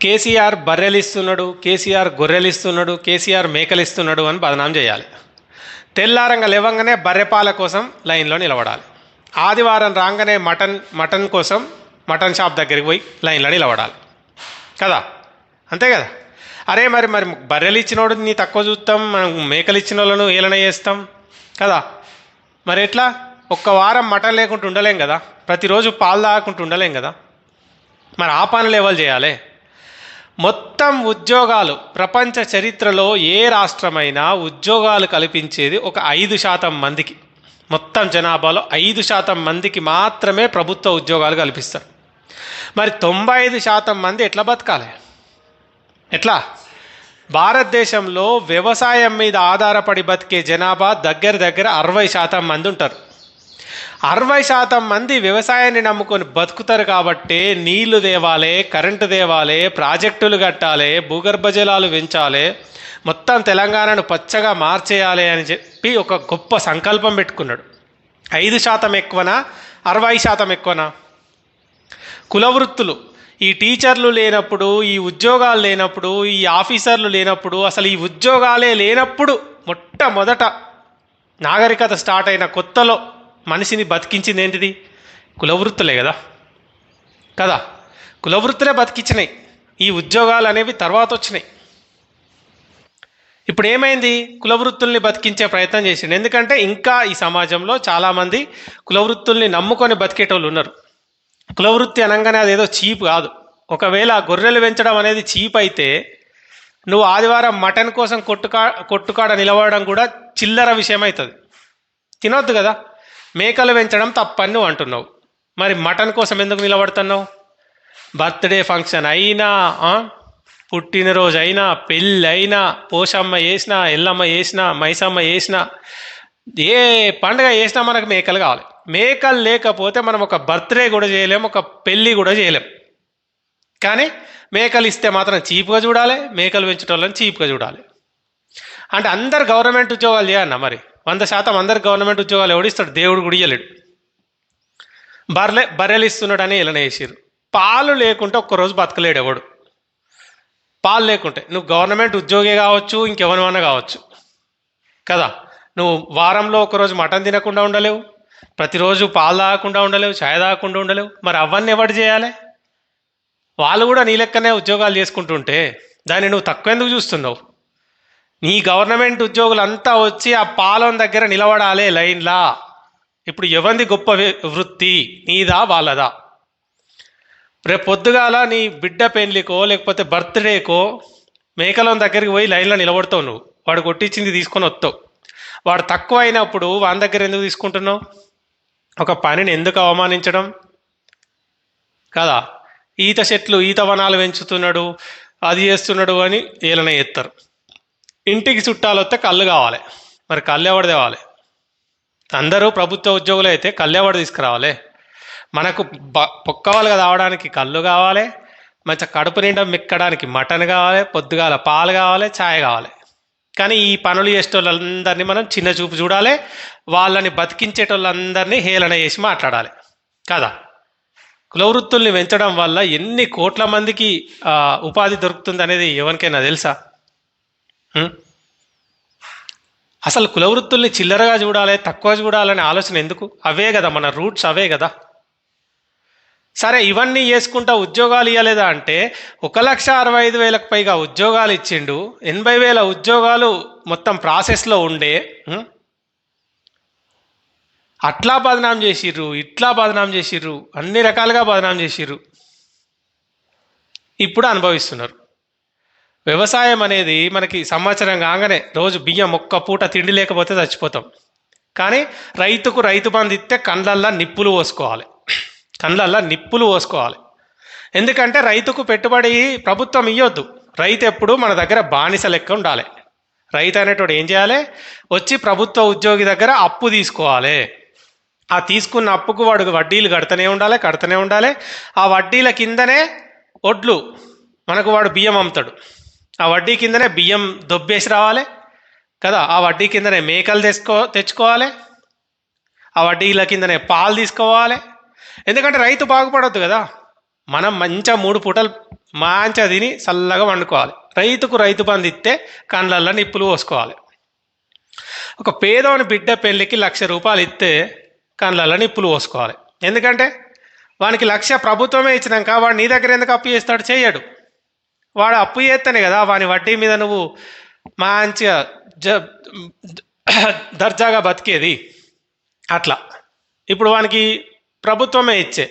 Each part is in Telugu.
కేసీఆర్ బర్రెలు ఇస్తున్నాడు, కేసీఆర్ గొర్రెలు ఇస్తున్నాడు, కేసీఆర్ మేకలు ఇస్తున్నాడు అని బదనాం చేయాలి. తెల్లారంగా లేవంగానే బర్రెపాల కోసం లైన్లో నిలబడాలి. ఆదివారం రాగానే మటన్ కోసం మటన్ షాప్ దగ్గరికి పోయి లైన్లో నిలబడాలి కదా. అంతే కదా. అరే మరి మరి బర్రెలు ఇచ్చినోడు నీ తక్కువ చూస్తాం, మనం మేకలు ఇచ్చిన వాళ్ళను ఏలన చేస్తాం కదా. మరి ఎట్లా? ఒక్క వారం మటన్ లేకుండా ఉండలేం కదా, ప్రతిరోజు పాలు తాగకుండా ఉండలేం కదా. మరి ఆ పనులు ఎవరు చేయాలి? మొత్తం ఉద్యోగాలు ప్రపంచ చరిత్రలో ఏ రాష్ట్రమైనా ఉద్యోగాలు కల్పించేది ఒక 5% మందికి. మొత్తం జనాభాలో 5% మందికి మాత్రమే ప్రభుత్వ ఉద్యోగాలు కల్పిస్తారు. మరి 95% మంది ఎట్లా బతకాలి? ఎట్లా? భారతదేశంలో వ్యవసాయం మీద ఆధారపడి బతికే జనాభా దగ్గర 60% మంది ఉంటారు. 60% మంది వ్యవసాయాన్ని నమ్ముకొని బతుకుతారు. కాబట్టి నీళ్లు తేవాలి, కరెంటు తేవాలి, ప్రాజెక్టులు కట్టాలి, భూగర్భ జలాలు పెంచాలి, మొత్తం తెలంగాణను పచ్చగా మార్చేయాలి అని చెప్పి ఒక గొప్ప సంకల్పం పెట్టుకున్నాడు. 5% ఎక్కువనా, 60% ఎక్కువనా? కులవృత్తులు, ఈ టీచర్లు లేనప్పుడు, ఈ ఉద్యోగాలు లేనప్పుడు, ఈ ఆఫీసర్లు లేనప్పుడు, అసలు ఈ ఉద్యోగాలే లేనప్పుడు మొట్టమొదట నాగరికత స్టార్ట్ అయిన కొత్తలో మనిషిని బతికించింది ఏంటిది? కులవృత్తులే కదా కదా. కులవృత్తులే బతికించినాయి. ఈ ఉద్యోగాలు అనేవి తర్వాత వచ్చినాయి. ఇప్పుడు ఏమైంది? కులవృత్తుల్ని బతికించే ప్రయత్నం చేసిండు. ఎందుకంటే ఇంకా ఈ సమాజంలో చాలామంది కులవృత్తుల్ని నమ్ముకొని బతికేటోళ్ళు ఉన్నారు. కులవృత్తి అనగానే అదేదో చీప్ కాదు. ఒకవేళ గొర్రెలు పెంచడం అనేది చీప్ అయితే నువ్వు ఆదివారం మటన్ కోసం కొట్టుకాడ నిలబడడం కూడా చిల్లర విషయం అవుతుంది. తినొద్దు కదా. మేకలు పెంచడం తప్పని నువ్వు అంటున్నావు, మరి మటన్ కోసం ఎందుకు నిలబడుతున్నావు? బర్త్డే ఫంక్షన్ అయినా, పుట్టినరోజు అయినా, పెళ్ళి అయినా, పోషమ్మ చేసినా, ఎల్లమ్మ చేసినా, మైసమ్మ చేసినా, ఏ పండుగ చేసినా మనకు మేకలు కావాలి. మేకలు లేకపోతే మనం ఒక బర్త్డే కూడా చేయలేం, ఒక పెళ్ళి కూడా చేయలేం. కానీ మేకలు ఇస్తే మాత్రం చీప్గా చూడాలి, మేకలు పెంచడం చీప్గా చూడాలి. అంటే అందరు గవర్నమెంట్ ఉద్యోగాలు చేయన్న? మరి 100% అందరు గవర్నమెంట్ ఉద్యోగాలు ఎవడిస్తాడు? దేవుడు కూడా ఇయ్యలేడు. బర్రెలు ఇస్తున్నాడని ఇలా వేసారు. పాలు లేకుంటే ఒక్కరోజు బతకలేడు ఎవడు. పాలు లేకుంటే నువ్వు గవర్నమెంట్ ఉద్యోగి కావచ్చు, ఇంకెవరివన్నా కావచ్చు కదా. నువ్వు వారంలో ఒకరోజు మటన్ తినకుండా ఉండలేవు, ప్రతిరోజు పాలు తాగకుండా ఉండలేవు, ఛాయ్ తాగకుండా ఉండలేవు. మరి అవన్నీ ఎవడు చేయాలి? వాళ్ళు కూడా నీ లెక్కనే ఉద్యోగాలు చేసుకుంటుంటే దాన్ని నువ్వు తక్కువ ఎందుకు చూస్తున్నావు? నీ గవర్నమెంట్ ఉద్యోగులంతా వచ్చి ఆ పాలన దగ్గర నిలబడాలి లైన్లా. ఇప్పుడు ఎవరిది గొప్ప వృత్తి, నీదా వాళ్ళదా? రేపు పొద్దుగాల నీ బిడ్డ పెళ్ళికో లేకపోతే బర్త్డేకో మేకలం దగ్గరికి పోయి లైన్లో నిలబడతావు. నువ్వు వాడు కొట్టించింది తీసుకొని వస్తావు. వాడు తక్కువ అయినప్పుడు వాని దగ్గర ఎందుకు తీసుకుంటున్నావు? ఒక పనిని ఎందుకు అవమానించడం కదా. ఈత చెట్లు, ఈత వనాలు పెంచుతున్నాడు, అది చేస్తున్నాడు అని ఏలన చేస్తారు. ఇంటికి చుట్టాలు వస్తే కళ్ళు కావాలి, మరి కళ్ళు ఎవడు తేవాలి? అందరూ ప్రభుత్వ ఉద్యోగులు అయితే కళ్ళు ఎవడు తీసుకురావాలి? మనకు పొక్కవాలుగా తాగడానికి కళ్ళు కావాలి, మంచిగా కడుపు నిండా మిక్కడానికి మటన్ కావాలి, పొద్దుగాల పాలు కావాలి, ఛాయ్ కావాలి. కానీ ఈ పనులు చేసేటోళ్ళందరినీ మనం చిన్న చూపు చూడాలి, వాళ్ళని బతికించేటోళ్ళందరినీ హేళన చేసి మాట్లాడాలి కదా. కులవృత్తుల్ని పెంచడం వల్ల ఎన్ని కోట్ల మందికి ఉపాధి దొరుకుతుంది అనేది ఎవరికైనా తెలుసా? అసలు కులవృత్తుల్ని చిల్లరగా చూడాలి, తక్కువ చూడాలనే ఆలోచన ఎందుకు? అవే కదా మన రూట్స్, అవే కదా. సరే, ఇవన్నీ చేసుకుంటా ఉద్యోగాలు ఇవ్వలేదా అంటే 1,65,000కు పైగా ఉద్యోగాలు ఇచ్చిండు. 80,000 ఉద్యోగాలు మొత్తం ప్రాసెస్లో ఉండే. అట్లా బదనాం చేసిర్రు, ఇట్లా బదనాం చేసిర్రు, అన్ని రకాలుగా బదనాం చేసిర్రు. ఇప్పుడు అనుభవిస్తున్నారు. వ్యవసాయం అనేది మనకి సంవత్సరం కాగానే రోజు బియ్యం ఒక్క పూట తిండి లేకపోతే చచ్చిపోతాం. కానీ రైతుకు రైతు బంధు ఇస్తే కండ్లల్లా నిప్పులు పోసుకోవాలి. ఎందుకంటే రైతుకు పెట్టుబడి ప్రభుత్వం ఇవ్వద్దు. రైతు ఎప్పుడు మన దగ్గర బానిస లెక్క ఉండాలి. రైతు అనేటోడు ఏం చేయాలి? వచ్చి ప్రభుత్వ ఉద్యోగి దగ్గర అప్పు తీసుకోవాలి. ఆ తీసుకున్న అప్పుకు వాడు వడ్డీలు కడుతూనే ఉండాలి. ఆ వడ్డీల కిందనే ఒడ్లు మనకు వాడు బియ్యం అమ్ముతాడు. ఆ వడ్డీ కిందనే బియ్యం దొబ్బేసి రావాలి కదా. ఆ వడ్డీ కిందనే మేకలు తెచ్చుకోవాలి. ఆ వడ్డీల కిందనే పాలు తీసుకోవాలి. ఎందుకంటే రైతు బాగుపడొద్దు కదా. మనం మంచిగా 3 పూటలు మంచిగా తిని చల్లగా వండుకోవాలి. రైతుకు రైతు బంధు ఇస్తే కండ్లల్లో నిప్పులు పోసుకోవాలి. ఒక పేదోని బిడ్డ పెళ్ళికి ₹1,00,000 ఇస్తే కండ్లల్లో నిప్పులు పోసుకోవాలి. ఎందుకంటే వానికి 1,00,000 ప్రభుత్వమే ఇచ్చినాక వాడు నీ దగ్గర ఎందుకు అప్పు చేస్తాడు? చేయడు. వాడు అప్పు చేస్తేనే కదా వాని వడ్డీ మీద నువ్వు మంచిగా దర్జాగా బతికేది. అట్లా ఇప్పుడు వానికి ప్రభుత్వమే ఇచ్చే,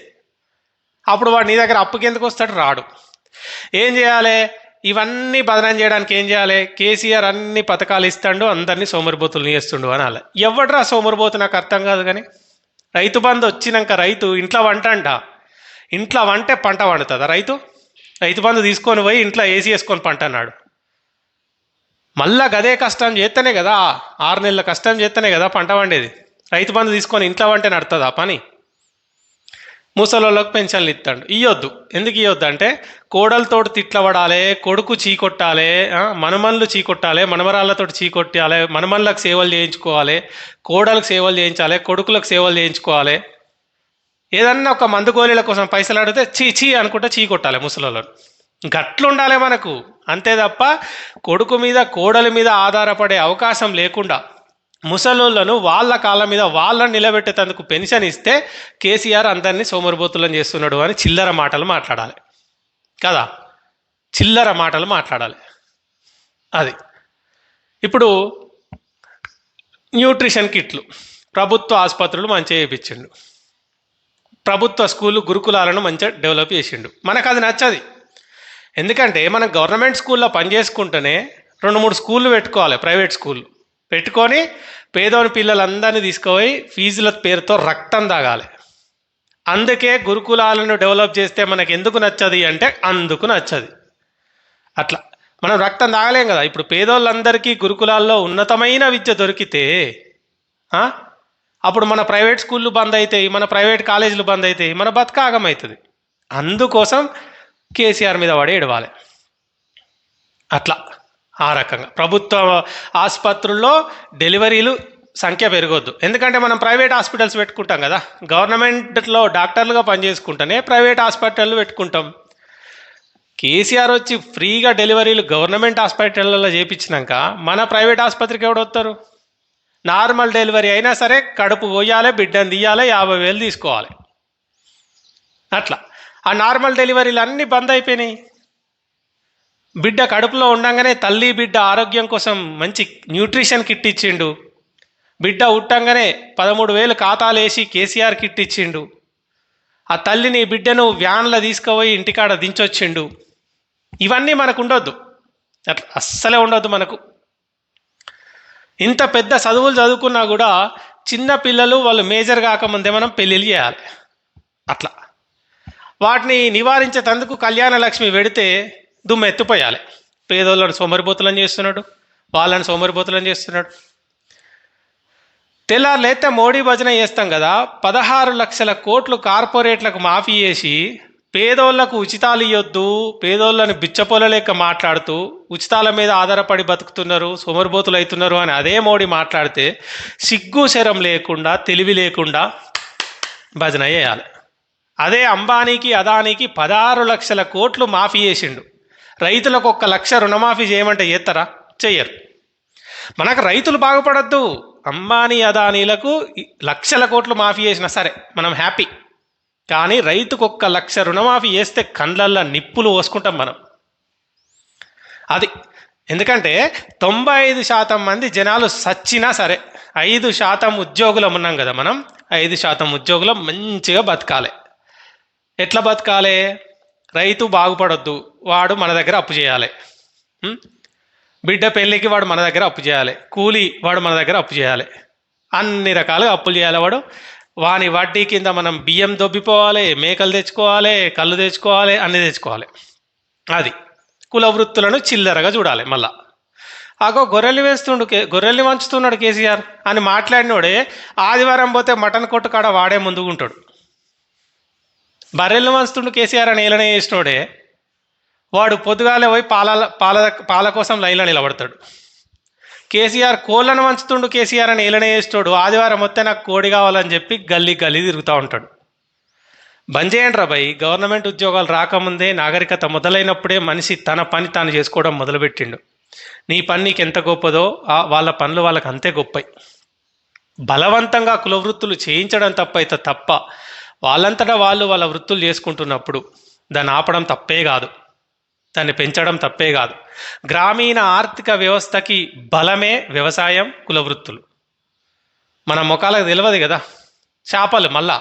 అప్పుడు వాడు నీ దగ్గర అప్పుకి ఎందుకు వస్తాడు? రాడు. ఏం చేయాలి? ఇవన్నీ బదనం చేయడానికి ఏం చేయాలి? కేసీఆర్ అన్ని పథకాలు ఇస్తాడు, అందరినీ సోమరిపోతులు చేస్తుండు అనాలి. ఎవడ్రా సోమరిపోతు? నాకు అర్థం కాదు. కానీ రైతు బంధు వచ్చినాక రైతు ఇంట్లో వంట అంట, ఇంట్లో వంటే పంట వండుతుందా రైతు? రైతు బంధు తీసుకొని పోయి ఇంట్లో ఏసీ వేసుకొని పంట అన్నాడు. మళ్ళా గదే కష్టం చేస్తేనే కదా, 6 నెలల కష్టం చేస్తేనే కదా పంట వండేది. రైతు బంధు తీసుకొని ఇంట్లో వంటే నడుతుందా పని? ముసలోళ్ళకు పెన్షన్లు ఇస్తాడు. ఇవ్వద్దు. ఎందుకు ఇవ్వద్దు అంటే కోడలతోటి తిట్ల పడాలి, కొడుకు చీకొట్టాలి, మనమన్లు చీకొట్టాలి, మనమరాళ్ళతో చీకొట్టాలి, మనమన్లకు సేవలు చేయించుకోవాలి, కోడలకు సేవలు చేయించాలి, కొడుకులకు సేవలు చేయించుకోవాలి. ఏదన్నా ఒక మందు గోళీల కోసం పైసలు అడిగితే చీ అనుకుంటే చీ కొట్టాలి ముసలోళ్ళను. గట్లుండాలి మనకు. అంతే తప్ప కొడుకు మీద కోడలి మీద ఆధారపడే అవకాశం లేకుండా ముసలోళ్ళను వాళ్ళ కాళ్ళ మీద వాళ్ళని నిలబెట్టేందుకు పెన్షన్ ఇస్తే కేసీఆర్ అందరినీ సోమరిపోతులను చేస్తున్నాడు అని చిల్లర మాటలు మాట్లాడాలి కదా, చిల్లర మాటలు మాట్లాడాలి. అది ఇప్పుడు న్యూట్రిషన్ కిట్లు ప్రభుత్వ ఆసుపత్రులు మంచిగా చేయించిండు, ప్రభుత్వ స్కూళ్ళు గురుకులాలను మంచిగా డెవలప్ చేసిండు. మనకు అది నచ్చది. ఎందుకంటే మనం గవర్నమెంట్ స్కూల్లో పనిచేసుకుంటేనే 2-3 స్కూళ్ళు పెట్టుకోవాలి, ప్రైవేట్ స్కూళ్ళు పెట్టుకొని పేదోని పిల్లలందరినీ తీసుకుపోయి ఫీజుల పేరుతో రక్తం తాగాలి. అందుకే గురుకులాలను డెవలప్ చేస్తే మనకు ఎందుకు నచ్చది అంటే అందుకు నచ్చది. అట్లా మనం రక్తం తాగలేం కదా. ఇప్పుడు పేదోళ్ళందరికీ గురుకులాల్లో ఉన్నతమైన విద్య దొరికితే అప్పుడు మన ప్రైవేట్ స్కూళ్ళు బంద్ అవుతాయి, మన ప్రైవేట్ కాలేజీలు బంద్ అవుతాయి, మన బతుకాగం అవుతుంది. అందుకోసం కేసీఆర్ మీద పడి ఏడవాలి. అట్లా ఆ రకంగా ప్రభుత్వ ఆసుపత్రుల్లో డెలివరీలు సంఖ్య పెరగొద్దు. ఎందుకంటే మనం ప్రైవేట్ హాస్పిటల్స్ పెట్టుకుంటాం కదా, గవర్నమెంట్లో డాక్టర్లుగా పనిచేసుకుంటేనే ప్రైవేట్ హాస్పిటళ్ళు పెట్టుకుంటాం. కేసీఆర్ వచ్చి ఫ్రీగా డెలివరీలు గవర్నమెంట్ హాస్పిటల్లో చేయించినాక మన ప్రైవేట్ ఆసుపత్రికి ఎవడు వస్తారు? నార్మల్ డెలివరీ అయినా సరే కడుపు పోయాలి, బిడ్డను తీయాలి, 50,000 తీసుకోవాలి. అట్లా ఆ నార్మల్ డెలివరీలు అన్నీ బంద్ అయిపోయినాయి. బిడ్డ కడుపులో ఉండగానే తల్లి బిడ్డ ఆరోగ్యం కోసం మంచి న్యూట్రిషన్ కిట్ ఇచ్చిండు. బిడ్డ ఉట్టంగానే 13,000 ఖాతాలు వేసి కేసీఆర్ కిట్ ఇచ్చిండు. ఆ తల్లిని బిడ్డను వ్యాన్లో తీసుకుపోయి ఇంటికాడ దించొచ్చిండు. ఇవన్నీ మనకు ఉండొద్దు, అట్లా అస్సలే ఉండొద్దు మనకు. ఇంత పెద్ద చదువులు చదువుకున్నా కూడా చిన్న పిల్లలు వాళ్ళు మేజర్ కాకముందే మనం పెళ్ళిళ్ళు చేయాలి. అట్లా వాటిని నివారించేందుకు కళ్యాణ లక్ష్మి పెడితే దుమ్ము ఎత్తిపోయాలి. పేదోళ్ళని సోమరిపోతులను చేస్తున్నాడు, వాళ్ళని సోమరిపోతులను చేస్తున్నాడు. తెల్లారులేస్తే మోడీ భజన చేస్తాం కదా, 16 లక్షల కోట్లు కార్పొరేట్లకు మాఫీ చేసి పేదోళ్లకు ఉచితాలు ఇవ్వద్దు, పేదోళ్ళని బిచ్చపొల లెక్క మాట్లాడుతూ ఉచితాల మీద ఆధారపడి బతుకుతున్నారు, సోమరిపోతులు అవుతున్నారు అని అదే మోడీ మాట్లాడితే సిగ్గు శరం లేకుండా తెలివి లేకుండా భజన చేయాలి. అదే అంబానీకి అదానీకి 16 లక్షల కోట్లు మాఫీ చేసిండు. రైతులకు 1 లక్ష రుణమాఫీ చేయమంటే చేస్తారా? చెయ్యరు. మనకు రైతులు బాగుపడద్దు, అంబానీ అదానీలకు లక్షల కోట్లు మాఫీ చేసినా సరే మనం హ్యాపీ. కానీ రైతుకు 1 లక్ష రుణమాఫీ చేస్తే కండ్లల్లో నిప్పులు పోసుకుంటాం మనం. అది ఎందుకంటే 95% మంది జనాలు సచ్చినా సరే 5% ఉద్యోగులం ఉన్నాం కదా మనం, 5% ఉద్యోగులం మంచిగా బతకాలి. ఎట్లా బతకాలి? రైతు బాగుపడొద్దు, వాడు మన దగ్గర అప్పు చేయాలి. బిడ్డ పెళ్ళికి వాడు మన దగ్గర అప్పు చేయాలి, కూలి వాడు మన దగ్గర అప్పు చేయాలి, అన్ని రకాలుగా అప్పులు చేయాలి. వాని వడ్డీ కింద మనం బియ్యం దొబ్బిపోవాలి, మేకలు తెచ్చుకోవాలి, కళ్ళు తెచ్చుకోవాలి, అన్నీ తెచ్చుకోవాలి. అది కుల వృత్తులను చిల్లరగా చూడాలి. మళ్ళా అగో గొర్రెల్ని వంచుతున్నాడు కేసీఆర్ అని మాట్లాడినోడే ఆదివారం పోతే మటన్ కొట్టు కాడ వాడే ముందుగా ఉంటాడు. బర్రెల్ని వంచుతుండు కేసీఆర్ అని ఏలనే చేసినోడే వాడు పొద్దుగాలే పోయి పాల కోసం లైన్లో నిలబడతాడు. కేసీఆర్ కోళ్ళను వంచుతుండు కేసీఆర్ అని ఏలనే చేస్తాడు. ఆదివారం వస్తే నాకు కోడి కావాలని చెప్పి గల్లీ తిరుగుతూ ఉంటాడు. బంద్ చేయండి రా భయ్. గవర్నమెంట్ ఉద్యోగాలు రాకముందే, నాగరికత మొదలైనప్పుడే మనిషి తన పని తాను చేసుకోవడం మొదలుపెట్టిండు. నీ పని నీకు ఎంత గొప్పదో వాళ్ళ పనులు వాళ్ళకి అంతే గొప్పయి. బలవంతంగా కులవృత్తులు చేయించడం తప్పైతే తప్ప, వాళ్ళంతటా వాళ్ళు వాళ్ళ వృత్తులు చేసుకుంటున్నప్పుడు దాన్ని ఆపడం తప్పే కాదు, దాన్ని పెంచడం తప్పే కాదు. గ్రామీణ ఆర్థిక వ్యవస్థకి బలమే వ్యవసాయం, కులవృత్తులు. మన ముఖాలకు తెలియదు కదా. చేపలు మళ్ళా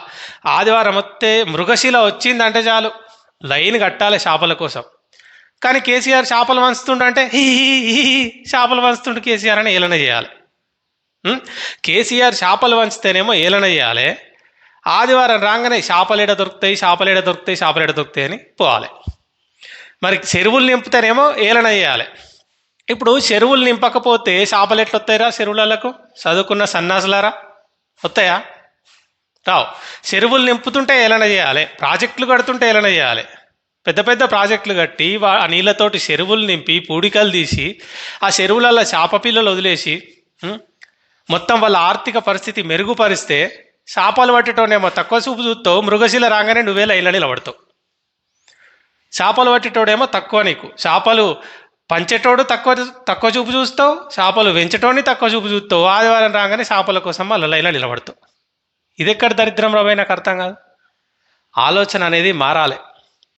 ఆదివారం వస్తే మృగశిల వచ్చిందంటే చాలు లైన్ కట్టాలి చేపల కోసం. కానీ కేసీఆర్ చేపలు వంచుతుండంటే చేపలు వంచుతుండు కేసీఆర్ అని ఏలన చేయాలి. కేసీఆర్ చేపలు వంచితేనేమో ఏలన చేయాలి. ఆదివారం రాగానే చేపలేడ దొరుకుతాయి, చేపలేడ దొరుకుతాయి, చేపలేడ దొరుకుతాయి అని పోవాలి. మరి చెరువులు నింపుతేనేమో ఏలన చేయాలి. ఇప్పుడు చెరువులు నింపకపోతే చేపలు ఎట్లా వస్తాయిరా చెరువులకు? చదువుకున్న సన్నాసులారా, వస్తాయా? రావు. చెరువులు నింపుతుంటే ఏలన చేయాలి, ప్రాజెక్టులు కడుతుంటే ఏలన చేయాలి. పెద్ద పెద్ద ప్రాజెక్టులు కట్టి ఆ నీళ్ళతోటి చెరువులు నింపి పూడికలు తీసి ఆ చెరువులలో చేప పిల్లలు వదిలేసి మొత్తం వాళ్ళ ఆర్థిక పరిస్థితి మెరుగుపరిస్తే చేపలు పట్టేటోనేమో తక్కువ చూపు చూస్తావు, మృగశిల రాగానే నువ్వే లైన్లో నిలబడతావు. చేపలు పట్టేటోడేమో తక్కువ, నీకు చేపలు పంచేటోడు తక్కువ తక్కువ చూపు చూస్తావు, చేపలు పెంచేటోని తక్కువ చూపు చూస్తావు. ఆదివారం రాగానే చేపల కోసం మళ్ళీ లైన్లో నిలబడతావు. ఇది ఎక్కడ దరిద్రం రాబోయే నాకు అర్థం కాదు. ఆలోచన అనేది మారాలి.